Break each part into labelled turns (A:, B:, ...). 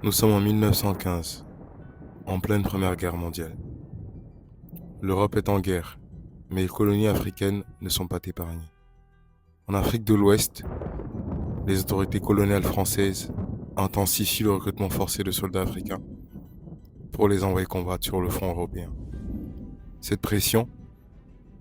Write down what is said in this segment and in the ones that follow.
A: Nous sommes en 1915, en pleine Première Guerre mondiale. L'Europe est en guerre, mais les colonies africaines ne sont pas épargnées. En Afrique de l'Ouest, les autorités coloniales françaises intensifient le recrutement forcé de soldats africains pour les envoyer combattre sur le front européen. Cette pression,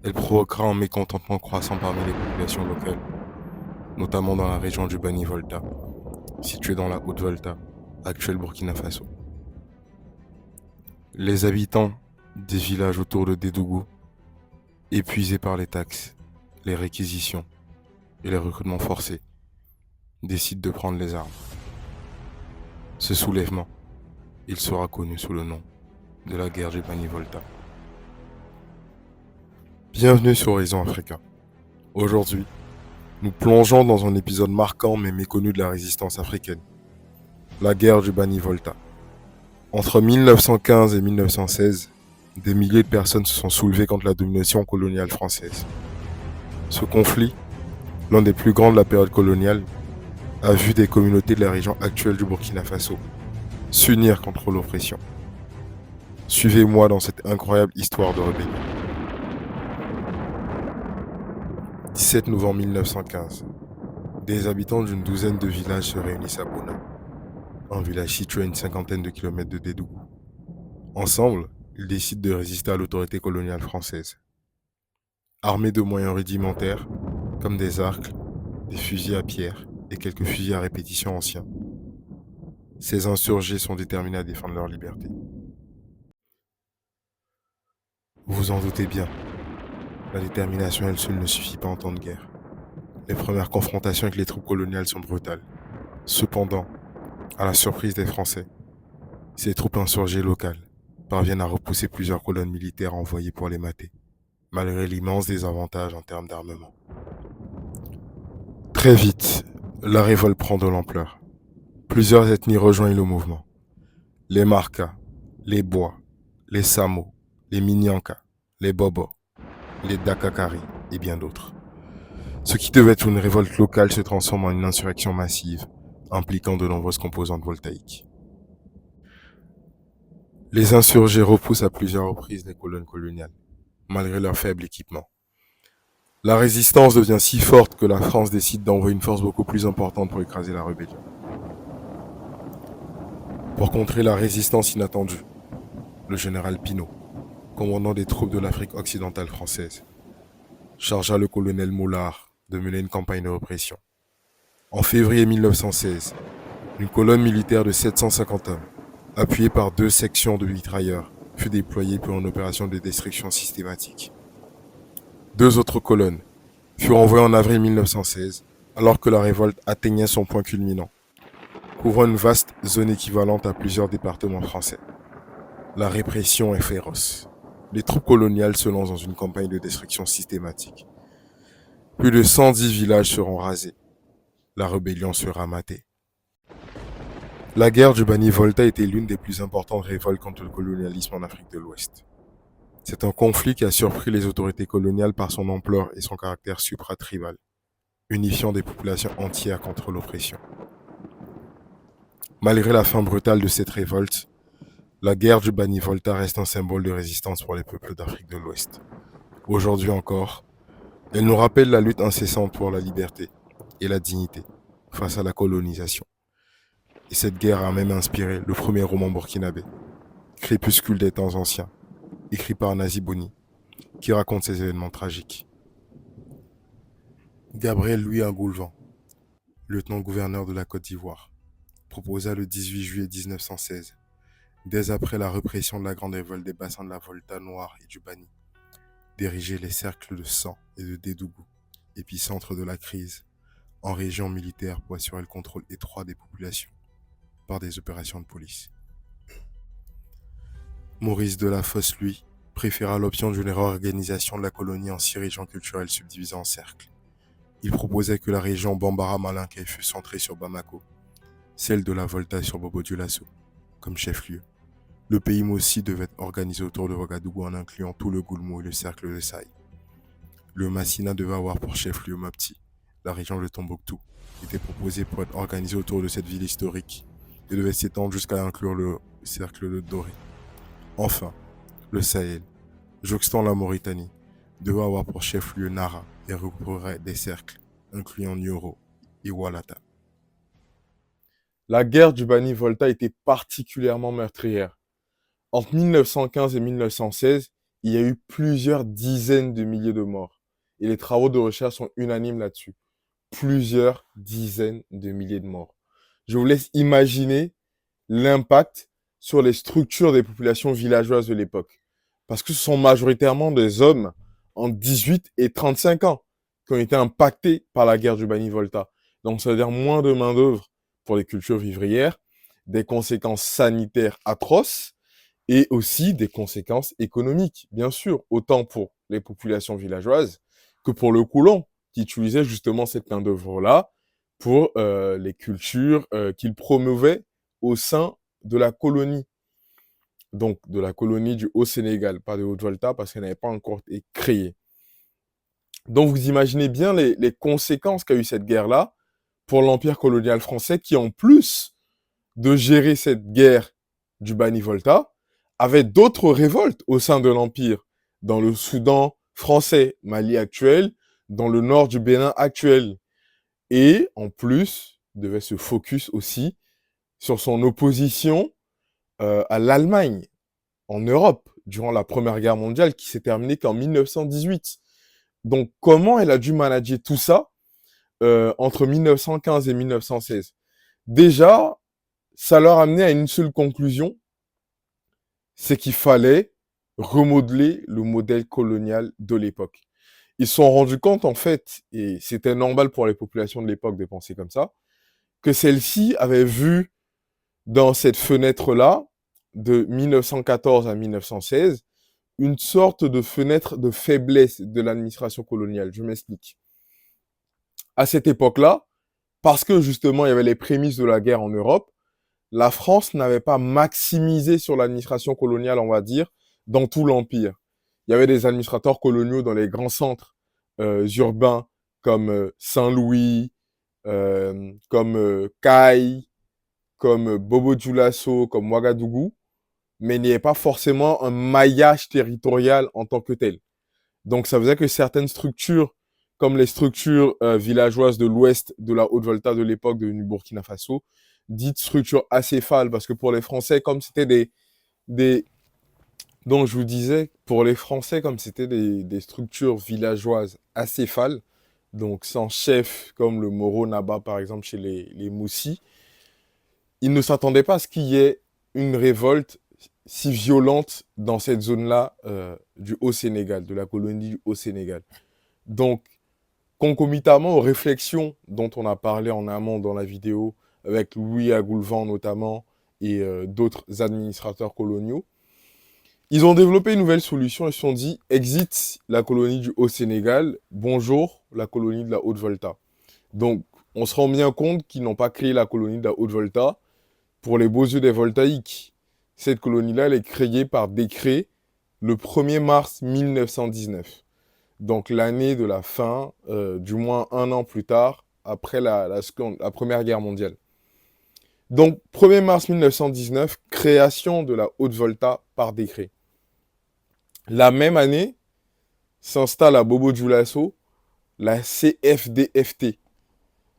A: elle provoquera un mécontentement croissant parmi les populations locales, notamment dans la région du Bani-Volta, située dans la Haute-Volta, actuelle Burkina Faso. Les habitants des villages autour de Dédougou, épuisés par les taxes, les réquisitions et les recrutements forcés, décident de prendre les armes. Ce soulèvement, il sera connu sous le nom de la guerre du Bani-Volta. Bienvenue sur Horizon Africain. Aujourd'hui, nous plongeons dans un épisode marquant mais méconnu de la résistance africaine, la guerre du Bani-Volta. Entre 1915 et 1916, des milliers de personnes se sont soulevées contre la domination coloniale française. Ce conflit, l'un des plus grands de la période coloniale, a vu des communautés de la région actuelle du Burkina Faso s'unir contre l'oppression. Suivez-moi dans cette incroyable histoire de rébellion. 17 novembre 1915. Des habitants d'une douzaine de villages se réunissent à Bona, un village situé à une cinquantaine de kilomètres de Dédougou. Ensemble, ils décident de résister à l'autorité coloniale française. Armés de moyens rudimentaires, comme des arcs, des fusils à pierre et quelques fusils à répétition anciens, ces insurgés sont déterminés à défendre leur liberté. Vous en doutez bien, la détermination elle seule ne suffit pas en temps de guerre. Les premières confrontations avec les troupes coloniales sont brutales. Cependant, à la surprise des Français, ces troupes insurgées locales parviennent à repousser plusieurs colonnes militaires envoyées pour les mater, malgré l'immense désavantage en termes d'armement. Très vite, la révolte prend de l'ampleur. Plusieurs ethnies rejoignent le mouvement. Les Markas, les Bois, les Samo, les Minyanka, les Bobo, les Dakakari et bien d'autres. Ce qui devait être une révolte locale se transforme en une insurrection massive, impliquant de nombreuses composantes voltaïques. Les insurgés repoussent à plusieurs reprises les colonnes coloniales, malgré leur faible équipement. La résistance devient si forte que la France décide d'envoyer une force beaucoup plus importante pour écraser la rébellion. Pour contrer la résistance inattendue, le général Pinault, commandant des troupes de l'Afrique occidentale française, chargea le colonel Moulard de mener une campagne de répression. En février 1916, une colonne militaire de 750 hommes, appuyée par 2 sections de mitrailleurs, fut déployée pour une opération de destruction systématique. 2 autres colonnes furent envoyées en avril 1916, alors que la révolte atteignait son point culminant, couvrant une vaste zone équivalente à plusieurs départements français. La répression est féroce. Les troupes coloniales se lancent dans une campagne de destruction systématique. Plus de 110 villages seront rasés. La rébellion sera matée. La guerre du Bani-Volta était l'une des plus importantes révoltes contre le colonialisme en Afrique de l'Ouest. C'est un conflit qui a surpris les autorités coloniales par son ampleur et son caractère supratribal, unifiant des populations entières contre l'oppression. Malgré la fin brutale de cette révolte, la guerre du Bani-Volta reste un symbole de résistance pour les peuples d'Afrique de l'Ouest. Aujourd'hui encore, elle nous rappelle la lutte incessante pour la liberté et la dignité face à la colonisation. Et cette guerre a même inspiré le premier roman burkinabé, Crépuscule des temps anciens, écrit par Nazi Boni, qui raconte ces événements tragiques. Gabriel Louis Angoulevent, lieutenant-gouverneur de la Côte d'Ivoire, proposa le 18 juillet 1916, dès après la répression de la grande révolte des bassins de la Volta Noire et du Bani, d'ériger les cercles de Sang et de Dédougou, épicentre de la crise, en région militaire pour assurer le contrôle étroit des populations par des opérations de police. Maurice Delafosse, lui, préféra l'option d'une réorganisation de la colonie en 6 régions culturelles subdivisées en cercles. Il proposait que la région Bambara-Malinké fût centrée sur Bamako, celle de la Volta sur Bobo-Dioulasso, comme chef-lieu. Le pays Mossi devait être organisé autour de Ouagadougou en incluant tout le Goulmou et le cercle de Saï. Le Massina devait avoir pour chef-lieu Mopti. La région de Tombouctou était proposée pour être organisée autour de cette ville historique et devait s'étendre jusqu'à inclure le cercle de Dorée. Enfin, le Sahel, jouxtant la Mauritanie, devait avoir pour chef-lieu Nara et regrouperait des cercles, incluant Nioro et Walata. La guerre du Bani Volta était particulièrement meurtrière. Entre 1915 et 1916, il y a eu plusieurs dizaines de milliers de morts. Et les travaux de recherche sont unanimes là-dessus. Plusieurs dizaines de milliers de morts. Je vous laisse imaginer l'impact sur les structures des populations villageoises de l'époque. Parce que ce sont majoritairement des hommes en 18 et 35 ans qui ont été impactés par la guerre du Bani Volta. Donc, ça veut dire moins de main-d'œuvre pour les cultures vivrières, des conséquences sanitaires atroces et aussi des conséquences économiques, bien sûr, autant pour les populations villageoises que pour le colon qui utilisait justement cette main-d'œuvre-là pour les cultures qu'il promouvait au sein de la colonie. Donc, de la colonie du Haut-Sénégal, pas de Haute-Volta, parce qu'elle n'avait pas encore été créée. Donc, vous imaginez bien les conséquences qu'a eu cette guerre-là pour l'empire colonial français, qui, en plus de gérer cette guerre du Bani Volta, avait d'autres révoltes au sein de l'empire, dans le Soudan français, Mali actuel, dans le nord du Bénin actuel. Et, en plus, devait se focus aussi sur son opposition à l'Allemagne en Europe durant la Première Guerre mondiale qui s'est terminée qu'en 1918. Donc, comment elle a dû manager tout ça entre 1915 et 1916? Déjà, ça leur a amené à une seule conclusion, c'est qu'il fallait remodeler le modèle colonial de l'époque. Ils se sont rendus compte, en fait, et c'était normal pour les populations de l'époque de penser comme ça, que celles-ci avaient vu dans cette fenêtre-là, de 1914 à 1916, une sorte de fenêtre de faiblesse de l'administration coloniale. Je m'explique. À cette époque-là, parce que justement il y avait les prémices de la guerre en Europe, la France n'avait pas maximisé sur l'administration coloniale, on va dire, dans tout l'Empire. Il y avait des administrateurs coloniaux dans les grands centres urbains comme Saint-Louis, comme Caille, comme Bobo-Dioulasso, comme Ouagadougou, mais il n'y avait pas forcément un maillage territorial en tant que tel. Donc ça faisait que certaines structures, comme les structures villageoises de l'ouest de la Haute-Volta de l'époque devenue Burkina Faso, dites structures acéphales, parce que pour les Français, comme c'était des... Donc je vous disais, pour les Français, comme c'était des structures villageoises acéphales, donc sans chef, comme le Moro Naba par exemple chez les Moussi, ils ne s'attendaient pas à ce qu'il y ait une révolte si violente dans cette zone-là du Haut-Sénégal, de la colonie du Haut-Sénégal. Donc, concomitamment aux réflexions dont on a parlé en amont dans la vidéo, avec Louis Agoulvan notamment, et d'autres administrateurs coloniaux, ils ont développé une nouvelle solution. Ils se sont dit, exit la colonie du Haut-Sénégal, bonjour la colonie de la Haute-Volta. Donc, on se rend bien compte qu'ils n'ont pas créé la colonie de la Haute-Volta pour les beaux yeux des voltaïques. Cette colonie-là, elle est créée par décret le 1er mars 1919. Donc l'année de la fin, du moins un an plus tard, après la Première Guerre mondiale. Donc 1er mars 1919, création de la Haute-Volta par décret. La même année, s'installe à Bobo-Dioulasso la CFDFT,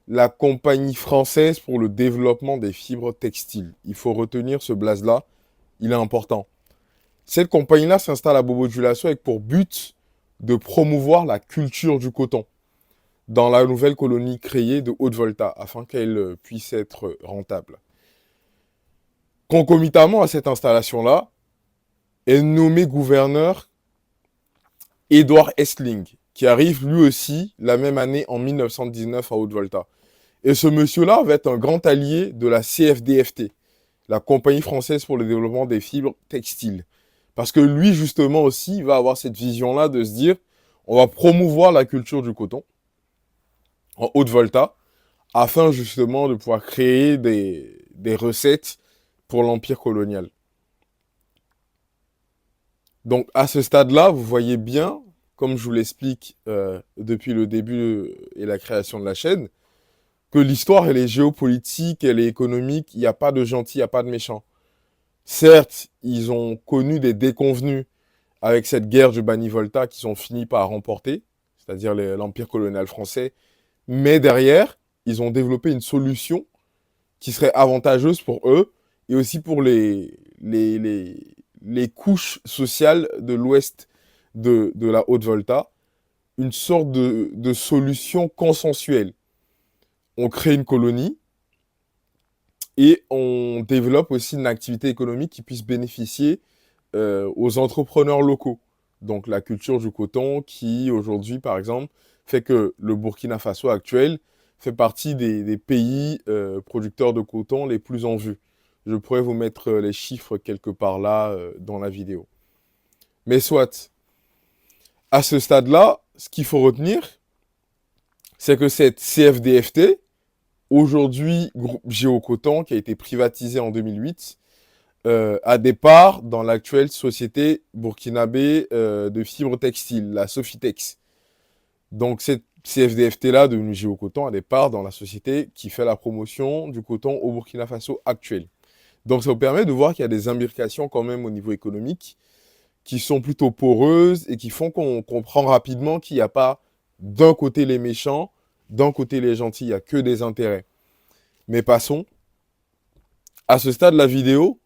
A: la Compagnie française pour le développement des fibres textiles. Il faut retenir ce blaze-là, il est important. Cette compagnie-là s'installe à Bobo-Dioulasso avec pour but de promouvoir la culture du coton dans la nouvelle colonie créée de Haute-Volta, afin qu'elle puisse être rentable. Concomitamment à cette installation-là, est nommé gouverneur Édouard Essling, qui arrive lui aussi la même année en 1919 à Haute-Volta. Et ce monsieur-là va être un grand allié de la CFDFT, la Compagnie française pour le développement des fibres textiles. Parce que lui, justement, aussi, va avoir cette vision-là de se dire, on va promouvoir la culture du coton en Haute-Volta, afin justement de pouvoir créer des recettes pour l'empire colonial. Donc, à ce stade-là, vous voyez bien, comme je vous l'explique depuis le début et la création de la chaîne, que l'histoire, elle est géopolitique, elle est économique, il n'y a pas de gentils, il n'y a pas de méchants. Certes, ils ont connu des déconvenus avec cette guerre du Bani-Volta qu'ils ont fini par remporter, c'est-à-dire l'Empire colonial français, mais derrière, ils ont développé une solution qui serait avantageuse pour eux et aussi pour les couches sociales de l'ouest de la Haute-Volta, une sorte de solution consensuelle. On crée une colonie et on développe aussi une activité économique qui puisse bénéficier aux entrepreneurs locaux. Donc la culture du coton qui, aujourd'hui, par exemple, fait que le Burkina Faso actuel fait partie des pays producteurs de coton les plus en vue. Je pourrais vous mettre les chiffres quelque part là dans la vidéo. Mais soit, à ce stade-là, ce qu'il faut retenir, c'est que cette CFDFT, aujourd'hui groupe Géocoton, qui a été privatisé en 2008, a des parts dans l'actuelle société burkinabé de fibres textiles, la Sofitex. Donc cette CFDFT-là, devenue Géocoton, a des parts dans la société qui fait la promotion du coton au Burkina Faso actuel. Donc ça vous permet de voir qu'il y a des imbrications quand même au niveau économique qui sont plutôt poreuses et qui font qu'on comprend rapidement qu'il n'y a pas d'un côté les méchants, d'un côté les gentils, il n'y a que des intérêts. Mais passons. À ce stade de la vidéo,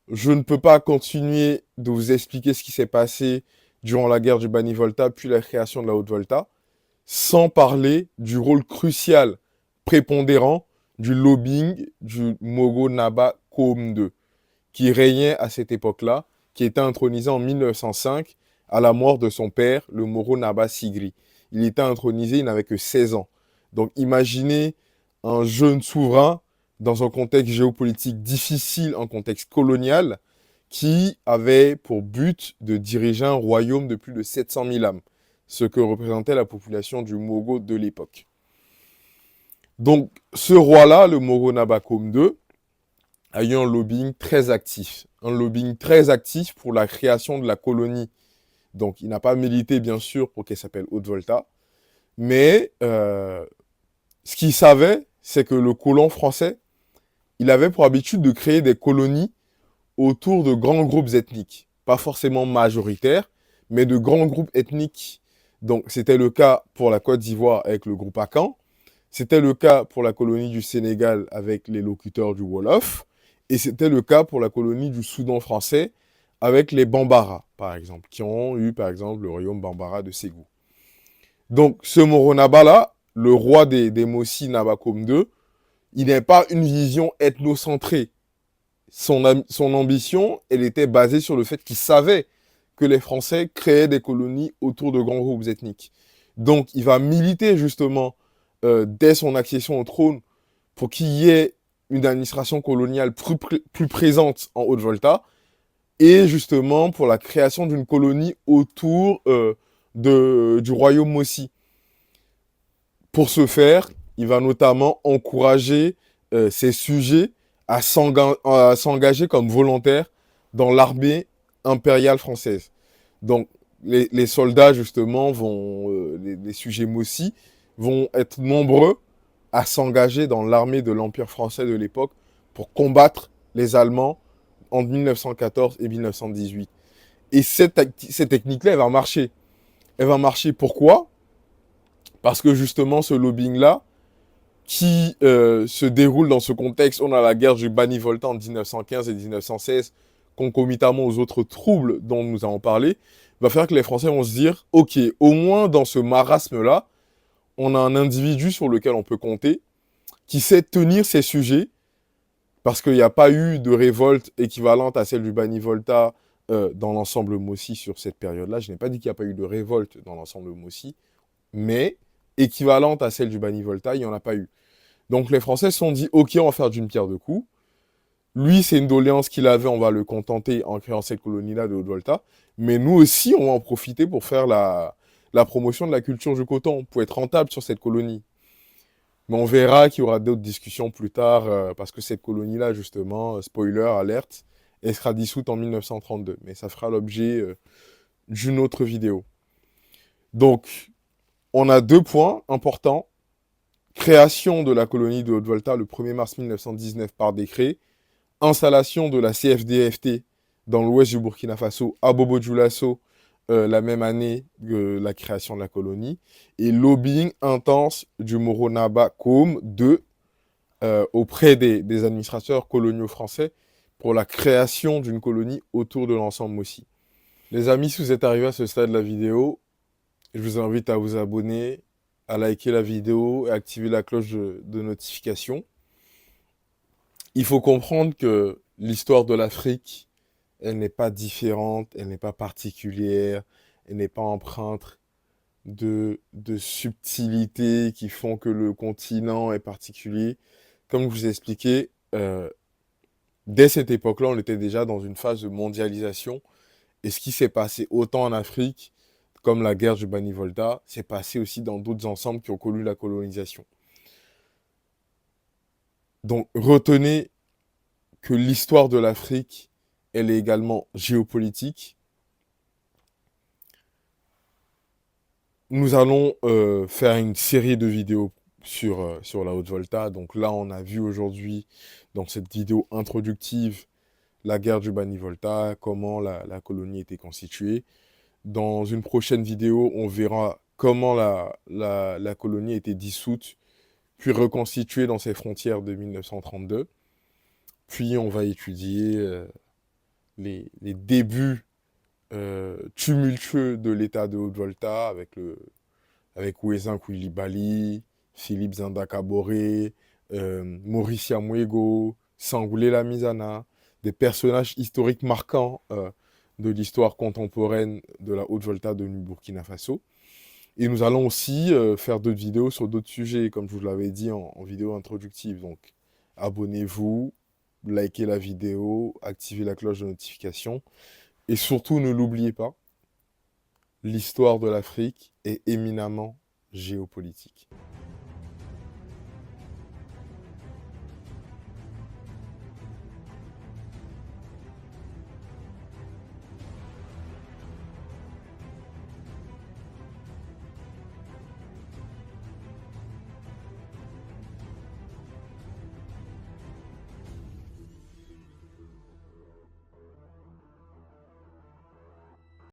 A: je ne peux pas continuer de vous expliquer ce qui s'est passé durant la guerre du Bani-Volta, puis la création de la Haute-Volta, sans parler du rôle crucial, prépondérant, du lobbying du Mogo Naba Koum II, qui régnait à cette époque-là, qui était intronisé en 1905 à la mort de son père, le Moro Naba Sigri. Il était intronisé, il n'avait que 16 ans. Donc imaginez un jeune souverain dans un contexte géopolitique difficile, un contexte colonial, qui avait pour but de diriger un royaume de plus de 700 000 âmes, ce que représentait la population du Mogo de l'époque. Donc ce roi-là, le Moro Nabakoum II, a eu un lobbying très actif. Un lobbying très actif pour la création de la colonie. Donc il n'a pas milité bien sûr pour qu'elle s'appelle Haute-Volta, mais ce qu'il savait, c'est que le colon français, il avait pour habitude de créer des colonies autour de grands groupes ethniques. Pas forcément majoritaires, mais de grands groupes ethniques. Donc, c'était le cas pour la Côte d'Ivoire avec le groupe Akan. C'était le cas pour la colonie du Sénégal avec les locuteurs du Wolof. Et c'était le cas pour la colonie du Soudan français avec les Bambara, par exemple, qui ont eu, par exemple, le royaume Bambara de Ségou. Donc, ce Moronaba-là, le roi des Mossi Nabakoum II, il n'est pas une vision ethnocentrée. Son ambition, elle était basée sur le fait qu'il savait que les Français créaient des colonies autour de grands groupes ethniques. Donc, il va militer justement, dès son accession au trône, pour qu'il y ait une administration coloniale plus présente en Haute-Volta, et justement pour la création d'une colonie autour du royaume Mossi. Pour ce faire, il va notamment encourager ses sujets à s'engager comme volontaires dans l'armée impériale française. Donc, les soldats, justement, les sujets Mossi, vont être nombreux à s'engager dans l'armée de l'Empire français de l'époque pour combattre les Allemands entre 1914 et 1918. Et cette technique-là, elle va marcher. Elle va marcher pourquoi ? Parce que justement, ce lobbying-là, qui se déroule dans ce contexte, on a la guerre du Bani-Volta en 1915 et 1916, concomitamment aux autres troubles dont nous avons parlé, va faire que les Français vont se dire, ok, au moins dans ce marasme-là, on a un individu sur lequel on peut compter, qui sait tenir ses sujets, parce qu'il n'y a pas eu de révolte équivalente à celle du Bani-Volta dans l'ensemble Mossi sur cette période-là. Je n'ai pas dit qu'il n'y a pas eu de révolte dans l'ensemble Mossi, mais équivalente à celle du Bani-Volta, il n'y en a pas eu. Donc les Français se sont dit, ok, on va faire d'une pierre deux coups. Lui, c'est une doléance qu'il avait, on va le contenter en créant cette colonie-là de Haute-Volta. Mais nous aussi, on va en profiter pour faire la promotion de la culture du coton, pour être rentable sur cette colonie. Mais on verra qu'il y aura d'autres discussions plus tard, parce que cette colonie-là, justement, spoiler, alerte, elle sera dissoute en 1932. Mais ça fera l'objet d'une autre vidéo. Donc, on a deux points importants Création de la colonie de Haute-Volta le 1er mars 1919 par décret. Installation de la CFDFT dans l'ouest du Burkina Faso, à Bobo-Dioulasso, la même année que la création de la colonie. Et lobbying intense du Moronaba Com auprès des administrateurs coloniaux français pour la création d'une colonie autour de l'ensemble aussi. Les amis, si vous êtes arrivés à ce stade de la vidéo, je vous invite à vous abonner, à liker la vidéo et activer la cloche de notification. Il faut comprendre que l'histoire de l'Afrique, elle n'est pas différente, elle n'est pas particulière, elle n'est pas empreinte de subtilités qui font que le continent est particulier. Comme je vous ai expliqué, dès cette époque-là, on était déjà dans une phase de mondialisation. Et ce qui s'est passé autant en Afrique, comme la guerre du Bani-Volta, s'est passé aussi dans d'autres ensembles qui ont connu la colonisation. Donc retenez que l'histoire de l'Afrique, elle est également géopolitique. Nous allons faire une série de vidéos sur la Haute-Volta. Donc là, on a vu aujourd'hui, dans cette vidéo introductive, la guerre du Bani-Volta, comment la colonie était constituée. Dans une prochaine vidéo, on verra comment la colonie a été dissoute, puis reconstituée dans ses frontières de 1932. Puis on va étudier les débuts tumultueux de l'état de Haute-Volta avec Ouezin Koulibaly, Philippe Zanda Kaboré, Maurice Yamuego, Sangoulé Lamizana, des personnages historiques marquants de l'histoire contemporaine de la Haute-Volta de Burkina Faso. Et nous allons aussi faire d'autres vidéos sur d'autres sujets, comme je vous l'avais dit en vidéo introductive. Donc, abonnez-vous, likez la vidéo, activez la cloche de notification. Et surtout, ne l'oubliez pas, l'histoire de l'Afrique est éminemment géopolitique.